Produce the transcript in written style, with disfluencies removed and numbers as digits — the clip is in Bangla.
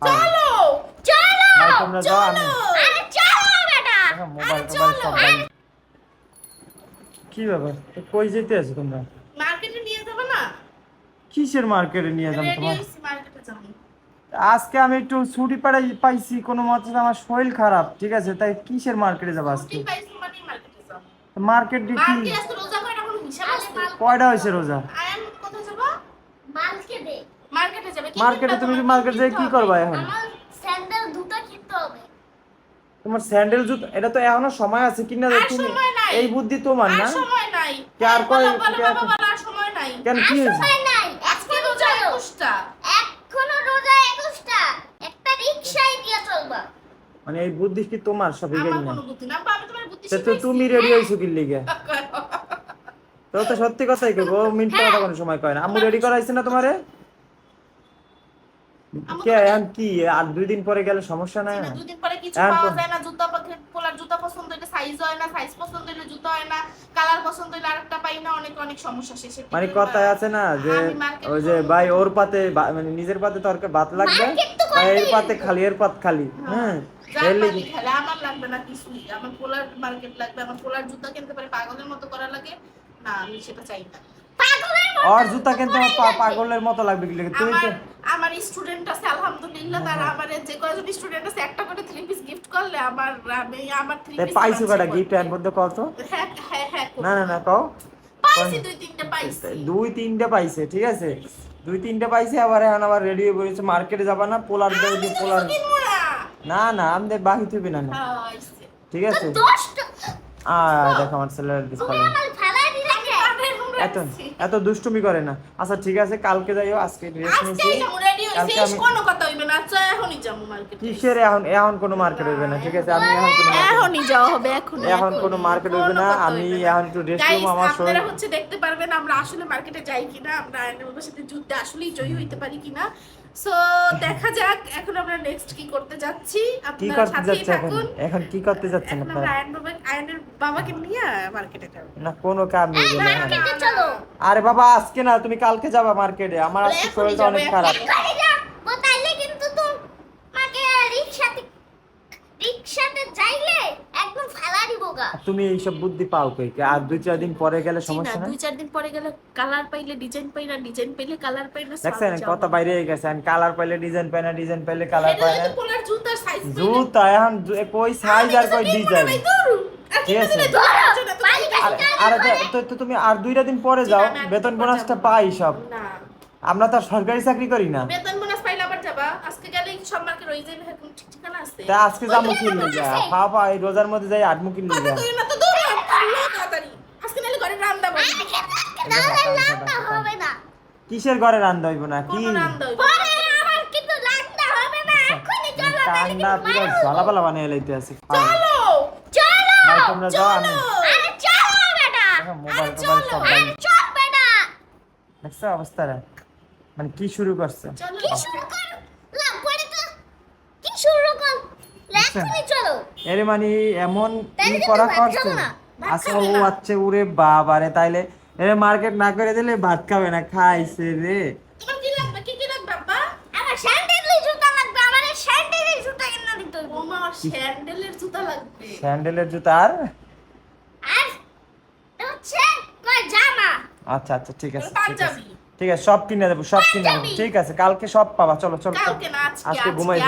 চলো চলো ভাই তোমরা যাও, আমি আরে চলো বেটা মোবাইল টোবাইল সব ভাই। কি ব্যাপার, তো কই যেতে আছো তোমরা? মার্কেটে নিয়ে যাবে না? কিসের মার্কেটে নিয়ে যাবো রেডি তোমার? হইছি মার্কেটে যাবো। আজকে আমি একটু ছুটি পাইছি কোনো মতে, আমার শরীর খারাপ, ঠিক আছে, তাই কিসের মার্কেটে যাবো আজকে? ছুটি পাইছি মানে মার্কেটে যাবো। মার্কেট কি মার্কেটে আজকে রোজা কয়টা কোনো হিসাব আছে? কয়টা হয়েছে রোজা? আয়ান কোথায় যাবো? মার্কেটে। মার্কেটে যাবে কি? মার্কেটে তুমি মার্কেট যাই কি করবা এখন? আমার স্যান্ডেল দুটো কিনতে হবে। তোমার স্যান্ডেল জুতো, এটা তো এখনো সময় আছে কিনা আর তুমি। সময় নাই। এই বুদ্ধি তোমার না? আর সময় নাই। কে আর কয় বাবা বলা আর সময় নাই। কেন কি হয়েছে? সময় নাই। আজকে রোজা 21টা। এখনো রোজা 21টা। একটা রিকশায় দিয়ে চলবা। মানে এই বুদ্ধি কি তোমার সবই আমার গেল না? কোনো বুদ্ধি না। আমি তোমার বুদ্ধি তো শিখাইছি। তুমি রেডি হইছো কি লিগে? তো তো সত্যি কথাই কইবো, মিথ্যা কথা কোনো সময় কয় না। আম্মু রেডি করাইছে না তোমারে? কে এখন কি আর 2 দিন পরে গেলে সমস্যা নাই? দুদিন পরে কিছু এখন পাওয়া তো- যায় না, জুতা পোলার জুতা পছন্দ হইলে সাইজ হয় না, সাইজ পছন্দ হইলে জুতা হয় না, কালার পছন্দ হইলে আরেকটা পাই না, অনেক অনেক সমস্যা শেষে। মানে কথায় আছে না যে ওই যে ভাই ওর পাতে মানে নিজের পাতে তরকারি ভাত লাগবে, ভাই এর পাতে খালি, এর পাত খালি। হ্যাঁ এর লিগে খেলে আমার লাগবে না কিছুই, আমার পোলার মার্কেট লাগবে, আমার পোলার জুতা কিনতে পারে পাগলের মতো করা লাগে না, আমি সেটা চাই না। পাগলের মতো আর জুতা কিনতে আমার পাগলের মতো লাগবে কি লাগে? তুমি তো আমার স্টুডেন্ট আছে আলহামদুলিল্লাহ, তারা আমারে যে কয়জন স্টুডেন্ট আছে একটা করে 3 পিস গিফট করলে আমার 3 তাই পিস পাইছো কটা গিফট এর মধ্যে কত? হ্যাঁ হ্যাঁ হ্যাঁ না না না কও। পাইছি 2-3টা পাইছি। 2-3টা পাইছে, ঠিক আছে, 2-3টা পাইছে। আবার এখন আবার রেডি হয়ে বলেছে মার্কেটে যাবা না, পোলার দেবে যে পোলার। না না আমাদের বাকি থইবে না না, ঠিক আছে। দেখো আমার ছেলের ডিসপ্লে এত এত দুষ্টুমি করে না। আচ্ছা ঠিক আছে, কালকে যাইও, আজকে ড্রেস নিয়েছি। কালকে আমি কোনো কথা হইবে না, আচ্ছা এখনই যাবো মার্কেটে। কিসের এখন এখন কোনো মার্কেট হইবে না, ঠিক আছে, আমি এখন কোনো এখনই যাওয়া হবে, এখনই এখন কোনো মার্কেট হইবে না। আমি এখন একটু রেস্ট গাইস রুম, আমার শরীর আপনারা হচ্ছে দেখতে পারবেন আমরা আসলে মার্কেটে যাই কিনা, আমরা আয়নের সাথে যুদ্ধে আসলেই জয়ী হইতে পারি কিনা। সো দেখা যাক এখন আমরা নেক্সট কি করতে যাচ্ছি, কি আপনারা করতে সাথেই যাচ্ছে এখন? থাকুন। এখন কি করতে যাচ্ছেন এখন আপনারা? আমরা আয়নের বাবাকে নিয়ে মার্কেটে যাব। না কোনো কাম নেই বলে এখন। মার্কেটে চলো। আরে বাবা আজকে না, তুমি কালকে যাবা মার্কেটে, আমার আজকে শরীরটা অনেক খারাপ। এখনই যাব তাইলে কিন্তু তোমাকে রিকশাতে যাইলে একদম ফালা দিবগা। তুমি এইসব বুদ্ধি পাও কই? আর 2-4 দিন পরে গেলে সমস্যা নাই? 2-4 দিন পরে গেলে কালার পাইলে ডিজাইন পাই না, ডিজাইন পাইলে কালার পাই না, দেখছেন কত বাইরে হয়ে গেছে। আমি কালার পাইলে ডিজাইন পাই না, ডিজাইন পাইলে কালার পাই না। পোলার জুতার সাইজ জুতা এখন কই সাইজ আর কই ডিজাইন, ঠিক আছে। আরে তো তুমি আর 2টা দিন পরে যাও, বেতন বোনাসটা পাই সব। না আমরা তো আর সরকারি চাকরি করি না। বেতন বোনাস পাইলে আবার যাবা, আজকে গেলে সব মার্কেট রয়ে যাবে, এখন ঠিক ঠিকানা আছে। তা আজকে যাবো কি লিগা? বাবা এই রোজার মধ্যে যাই আটমু কি লিগা? তুই না তো দূর তাড়াতাড়ি আজকে নালে ঘরে রান্না বান্না হবে না। কিসের ঘরে রান্না হইব না কি? কোনো রান্না হইবে না। আমার কিন্তু রান্না হবে না, এখনি চলো কান্না পুরো ঝালাপালা বানিয়ে লইতে আছে। চলো চলো ভাই তোমরা যাও, আমি আরে চলো বেটা মোবাইল টোবাইল সব ভাই। চল বেটা দেখছো অবস্থাটা, মানে কি শুরু করছে? চলো কি শুরু কর লাগবে তো কি শুরু কর এখনি চলো। এরে মানে এমন তাইলে কি কিন্তু করা ভাত করছে? খাবো না, ভাত আচ্ছা খাবে ও না। আচ্ছা ওরে বাবারে, তাইলে এরে মার্কেট না করে দিলে ভাত খাবে না, খাইছে রে। তোমার কি লাগবে কি লাগবে বাবা? আমার স্যান্ডেলের জুতা লাগবে, আমার স্যান্ডেলের জুতা কিনে দিতে হবে। ওমা স্যান্ডেলের জুতা লাগবে। স্যান্ডেলের জুতা আর হচ্ছে কয় জামা। আচ্ছা আচ্ছা ঠিক আছে ঠিক আছে পাঞ্জাবি। ঠিক আছে, সব কিনে দেবো, সব কিনে দেবো, ঠিক আছে, কালকে সব পাবা। চলো চলো চলো। কালকে না আজকে আজকে ঘুমাই যাই।